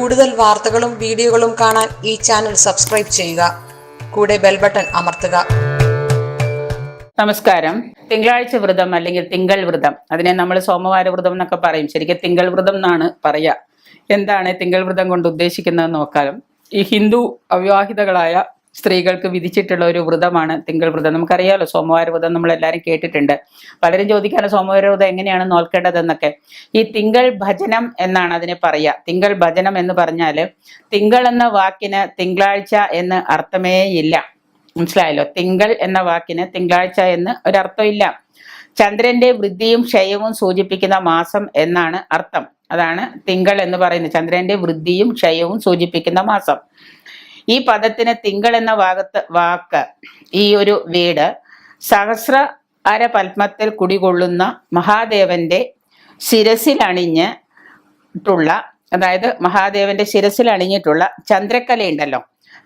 കൂടുതൽ വാർത്തകളും വീഡിയോകളും കാണാൻ ഈ ചാനൽ സബ്സ്ക്രൈബ് ചെയ്യുക. കൂടെ ബെൽ ബട്ടൺ അമർത്തുക. നമസ്കാരം. തിങ്കളാഴ്ച വ്രതം അല്ലെങ്കിൽ തിങ്കൾ വ്രതം, അതിനെ നമ്മൾ സോമവാര വ്രതം എന്നൊക്കെ പറയും. ശരിക്കും തിങ്കൾ വ്രതം എന്നാണ് പറയുക. എന്താണ് തിങ്കൾ വ്രതം കൊണ്ട് ഉദ്ദേശിക്കുന്നത് നോക്കാം. ഈ ഹിന്ദു അവിവാഹിതകളായ സ്ത്രീകൾക്ക് വിധിച്ചിട്ടുള്ള ഒരു വ്രതമാണ് തിങ്കൾ വ്രതം. നമുക്കറിയാമല്ലോ, സോമവാര വ്രതം നമ്മൾ എല്ലാവരും കേട്ടിട്ടുണ്ട്. പലരും ചോദിക്കാനോ സോമവാര വ്രതം എങ്ങനെയാണ് നോക്കേണ്ടതെന്നൊക്കെ. ഈ തിങ്കൾ ഭജനം എന്നാണ് അതിനെ പറയുക. തിങ്കൾ ഭജനം എന്ന് പറഞ്ഞാൽ തിങ്കൾ എന്ന വാക്കിന് തിങ്കളാഴ്ച എന്ന് അർത്ഥമേ ഇല്ല. മനസ്സിലായല്ലോ? തിങ്കൾ എന്ന വാക്കിന് തിങ്കളാഴ്ച എന്ന് ഒരർത്ഥം ഇല്ല. ചന്ദ്രന്റെ വൃദ്ധിയും ക്ഷയവും സൂചിപ്പിക്കുന്ന മാസം എന്നാണ് അർത്ഥം. അതാണ് തിങ്കൾ എന്ന് പറയുന്നത്. ചന്ദ്രന്റെ വൃദ്ധിയും ക്ഷയവും സൂചിപ്പിക്കുന്ന മാസം. ഈ പദത്തിന് തിങ്കൾ എന്ന വാക്ക്, ഈ ഒരു വീട് സഹസ്ര അര പത്മത്തിൽ കുടികൊള്ളുന്ന മഹാദേവന്റെ ശിരസിൽ അണിഞ്ഞിട്ടുള്ള, അതായത് മഹാദേവന്റെ ശിരസിൽ അണിഞ്ഞിട്ടുള്ള ചന്ദ്രക്കലയുണ്ടല്ലോ,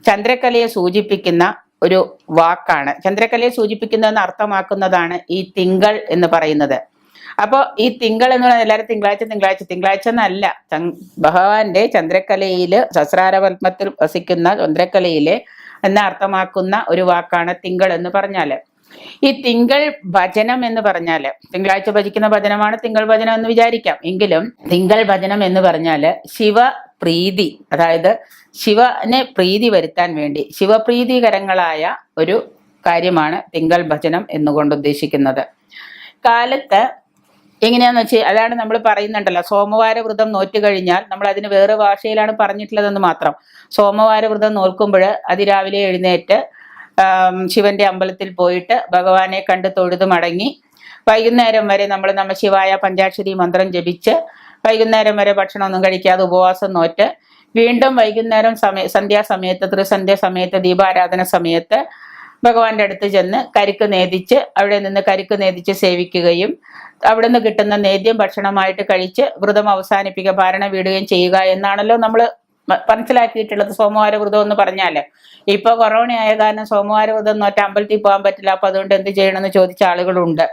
ചന്ദ്രക്കലയെ സൂചിപ്പിക്കുന്ന ഒരു വാക്കാണ്. ചന്ദ്രക്കലയെ സൂചിപ്പിക്കുന്നതെന്ന് അർത്ഥമാക്കുന്നതാണ് ഈ തിങ്കൾ എന്ന് പറയുന്നത്. അപ്പോൾ ഈ തിങ്കൾ എന്ന് പറയുന്നത് എല്ലാവരും തിങ്കളാഴ്ച എന്നല്ല. ഭഗവാന്റെ ചന്ദ്രക്കലയില് സഹസ്രാരപത്മത്തിൽ വസിക്കുന്ന ചന്ദ്രക്കലയില് എന്ന് അർത്ഥമാക്കുന്ന ഒരു വാക്കാണ് തിങ്കൾ എന്ന് പറഞ്ഞാല്. ഈ തിങ്കൾ ഭജനം എന്ന് പറഞ്ഞാല് തിങ്കളാഴ്ച ഭജിക്കുന്ന ഭജനമാണ് തിങ്കൾ ഭജനം എന്ന് വിചാരിക്കാം. എങ്കിലും തിങ്കൾ ഭജനം എന്ന് പറഞ്ഞാല് ശിവപ്രീതി, അതായത് ശിവനെ പ്രീതി വരുത്താൻ വേണ്ടി ശിവപ്രീതികരങ്ങളായ ഒരു കാര്യമാണ് തിങ്കൾ ഭജനം എന്നുകൊണ്ട് ഉദ്ദേശിക്കുന്നത്. കാലത്ത് എങ്ങനെയാന്ന് വെച്ചാൽ, അതാണ് നമ്മൾ പറയുന്നുണ്ടല്ലോ, സോമവാര വ്രതം നോറ്റു കഴിഞ്ഞാൽ നമ്മൾ അതിന് വേറെ ഭാഷയിലാണ് പറഞ്ഞിട്ടുള്ളതെന്ന് മാത്രം. സോമവാര വ്രതം നോൽക്കുമ്പോൾ അതിരാവിലെ എഴുന്നേറ്റ് ശിവന്റെ അമ്പലത്തിൽ പോയിട്ട് ഭഗവാനെ കണ്ട് തൊഴുത് മടങ്ങി വൈകുന്നേരം വരെ നമ്മൾ നമഃശിവായ പഞ്ചാക്ഷരി മന്ത്രം ജപിച്ച് വൈകുന്നേരം വരെ ഭക്ഷണമൊന്നും കഴിക്കാതെ ഉപവാസം നോറ്റ് വീണ്ടും വൈകുന്നേരം സന്ധ്യാസമയത്ത്, ത്രിസന്ധ്യ സമയത്ത്, ദീപാരാധന സമയത്ത് ഭഗവാന്റെ അടുത്ത് ചെന്ന് കരിക്ക് നേദിച്ച് അവിടെ നിന്ന് കരിക്ക് നേദിച്ച് സേവിക്കുകയും അവിടെ നിന്ന് കിട്ടുന്ന നേദ്യം ഭക്ഷണമായിട്ട് കഴിച്ച് വ്രതം അവസാനിപ്പിക്കുക, പാരണ വീടുകയും ചെയ്യുക എന്നാണല്ലോ നമ്മൾ മനസ്സിലാക്കിയിട്ടുള്ളത് സോമവാര വ്രതം എന്ന് പറഞ്ഞാല്. ഇപ്പൊ കൊറോണ ആയ കാരണം സോമവാര വ്രതം നോറ്റ് അമ്പലത്തിൽ പോകാൻ പറ്റില്ല. അപ്പൊ അതുകൊണ്ട് എന്ത് ചെയ്യണമെന്ന് ചോദിച്ച ആളുകളുണ്ട്.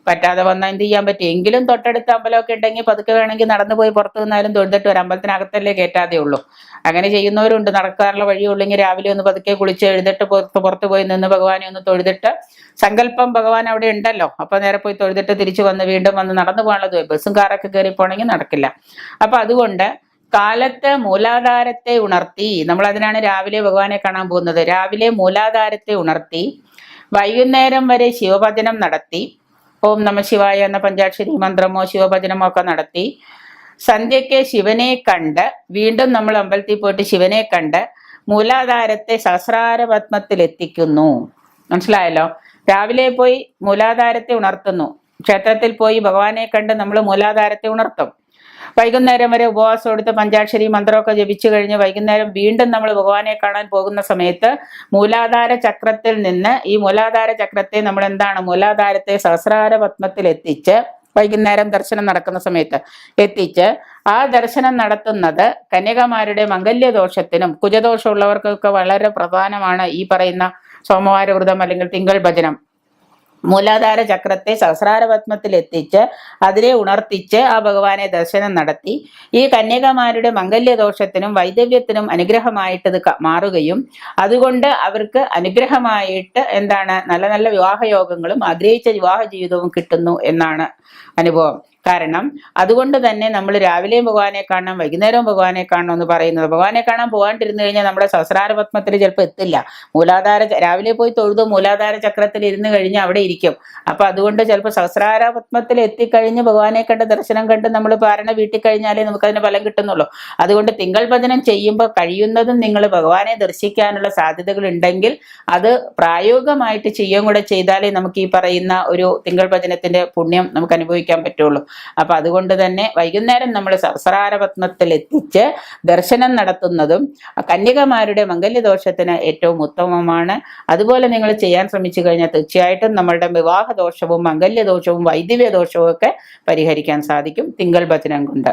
പറ്റാതെ വന്നാൽ എന്ത് ചെയ്യാൻ പറ്റും? എങ്കിലും തൊട്ടടുത്ത് അമ്പലമൊക്കെ ഉണ്ടെങ്കിൽ പതുക്കെ വേണമെങ്കിൽ നടന്നു പോയി പുറത്തു നിന്നാലും തൊഴുതിട്ട് വരാം. അമ്പലത്തിനകത്തല്ലേ കയറ്റാതെ ഉള്ളൂ. അങ്ങനെ ചെയ്യുന്നവരുണ്ട്. നടക്കാനുള്ള വഴിയുള്ളെങ്കിൽ രാവിലെ ഒന്ന് പതുക്കെ കുളിച്ച് എഴുതിട്ട് പുറത്ത് പോയി നിന്ന് ഭഗവാനെ ഒന്ന് തൊഴുതിട്ട്, സങ്കല്പം ഭഗവാൻ അവിടെ ഉണ്ടല്ലോ, അപ്പൊ നേരെ പോയി തൊഴുതിട്ട് തിരിച്ചു വന്ന് വീണ്ടും വന്ന് നടന്നു പോകാനുള്ളത്. ബസ്സും കാറൊക്കെ കയറി പോകണമെങ്കിൽ നടക്കില്ല. അപ്പൊ അതുകൊണ്ട് കാലത്ത് മൂലാധാരത്തെ ഉണർത്തി, നമ്മൾ അതിനാണ് രാവിലെ ഭഗവാനെ കാണാൻ പോകുന്നത്. രാവിലെ മൂലാധാരത്തെ ഉണർത്തി വൈകുന്നേരം വരെ ശിവഭജനം നടത്തി, ഓം നമഃശിവായ എന്ന പഞ്ചാക്ഷരി മന്ത്രമോ ശിവഭജനമോ ഒക്കെ നടത്തി സന്ധ്യയ്ക്ക് ശിവനെ കണ്ട് വീണ്ടും നമ്മൾ അമ്പലത്തിൽ പോയിട്ട് ശിവനെ കണ്ട് മൂലാധാരത്തെ സഹസ്രാര പത്മത്തിൽ എത്തിക്കുന്നു. മനസ്സിലായല്ലോ? രാവിലെ പോയി മൂലാധാരത്തെ ഉണർത്തുന്നു. ക്ഷേത്രത്തിൽ പോയി ഭഗവാനെ കണ്ട് നമ്മൾ മൂലാധാരത്തെ ഉണർത്തും. വൈകുന്നേരം വരെ ഉപവാസം എടുത്ത് പഞ്ചാക്ഷരി മന്ത്രമൊക്കെ ജപിച്ചു കഴിഞ്ഞ് വൈകുന്നേരം വീണ്ടും നമ്മൾ ഭഗവാനെ കാണാൻ പോകുന്ന സമയത്ത് മൂലാധാര ചക്രത്തിൽ നിന്ന് ഈ മൂലാധാര ചക്രത്തെ നമ്മൾ എന്താണ്, മൂലാധാരത്തെ സഹസ്രാര പത്മത്തിൽ എത്തിച്ച് വൈകുന്നേരം ദർശനം നടക്കുന്ന സമയത്ത് എത്തിച്ച് ആ ദർശനം നടത്തുന്നത് കന്യകമാരുടെ മംഗല്യദോഷത്തിനും കുജദോഷമുള്ളവർക്കൊക്കെ വളരെ പ്രധാനമാണ് ഈ പറയുന്ന സോമവാര വ്രതം അല്ലെങ്കിൽ തിങ്കൾ ഭജനം. മൂലാധാര ചക്രത്തെ സഹസ്രാര പത്മത്തിൽ എത്തിച്ച് അതിനെ ഉണർത്തിച്ച് ആ ഭഗവാനെ ദർശനം നടത്തി ഈ കന്യകമാരുടെ മംഗല്യദോഷത്തിനും വൈദവ്യത്തിനും അനുഗ്രഹമായിട്ട് ഇത് മാറുകയും അതുകൊണ്ട് അവർക്ക് അനുഗ്രഹമായിട്ട് എന്താണ്, നല്ല നല്ല വിവാഹയോഗങ്ങളും ആഗ്രഹിച്ച വിവാഹ ജീവിതവും കിട്ടുന്നു എന്നാണ് അനുഭവം. കാരണം അതുകൊണ്ട് തന്നെ നമ്മൾ രാവിലെയും ഭഗവാനെ കാണണം വൈകുന്നേരവും ഭഗവാനെ കാണണം എന്ന് പറയുന്നത്. ഭഗവാനെ കാണാൻ പോകാണ്ടിരുന്നു കഴിഞ്ഞാൽ നമ്മുടെ സഹസ്രാര പത്മത്തിൽ ചിലപ്പോൾ എത്തില്ല. രാവിലെ പോയി തൊഴുതു മൂലാധാര ചക്രത്തിൽ ഇരുന്ന് കഴിഞ്ഞാൽ അവിടെ ഇരിക്കും. അപ്പൊ അതുകൊണ്ട് ചിലപ്പോൾ സഹസ്രാര പത്മത്തിൽ എത്തിക്കഴിഞ്ഞ് ഭഗവാനെ കണ്ട് ദർശനം കണ്ട് നമ്മൾ പാരണ വീട്ടിൽ കഴിഞ്ഞാലേ നമുക്കതിന് ഫലം കിട്ടുന്നുള്ളൂ. അതുകൊണ്ട് തിങ്കൾ ഭജനം ചെയ്യുമ്പോൾ കഴിയുന്നതും നിങ്ങൾ ഭഗവാനെ ദർശിക്കാനുള്ള സാധ്യതകൾ ഉണ്ടെങ്കിൽ അത് പ്രായോഗികമായിട്ട് ചെയ്യുകയും കൂടെ ചെയ്താലേ നമുക്ക് ഈ പറയുന്ന ഒരു തിങ്കൾ ഭജനത്തിന്റെ പുണ്യം നമുക്ക് അനുഭവിക്കാൻ പറ്റുള്ളൂ. അപ്പൊ അതുകൊണ്ട് തന്നെ വൈകുന്നേരം നമ്മൾ സഹസ്രാരപത്മത്തിൽ എത്തിച്ച് ദർശനം നടത്തുന്നതും കന്യകമാരുടെ മംഗല്യദോഷത്തിന് ഏറ്റവും ഉത്തമമാണ്. അതുപോലെ നിങ്ങൾ ചെയ്യാൻ ശ്രമിച്ചു കഴിഞ്ഞാൽ തീർച്ചയായിട്ടും നമ്മളുടെ വിവാഹദോഷവും മംഗല്യദോഷവും വൈദിവ്യദോഷവും ഒക്കെ പരിഹരിക്കാൻ സാധിക്കും തിങ്കൾ ഭജനം കൊണ്ട്.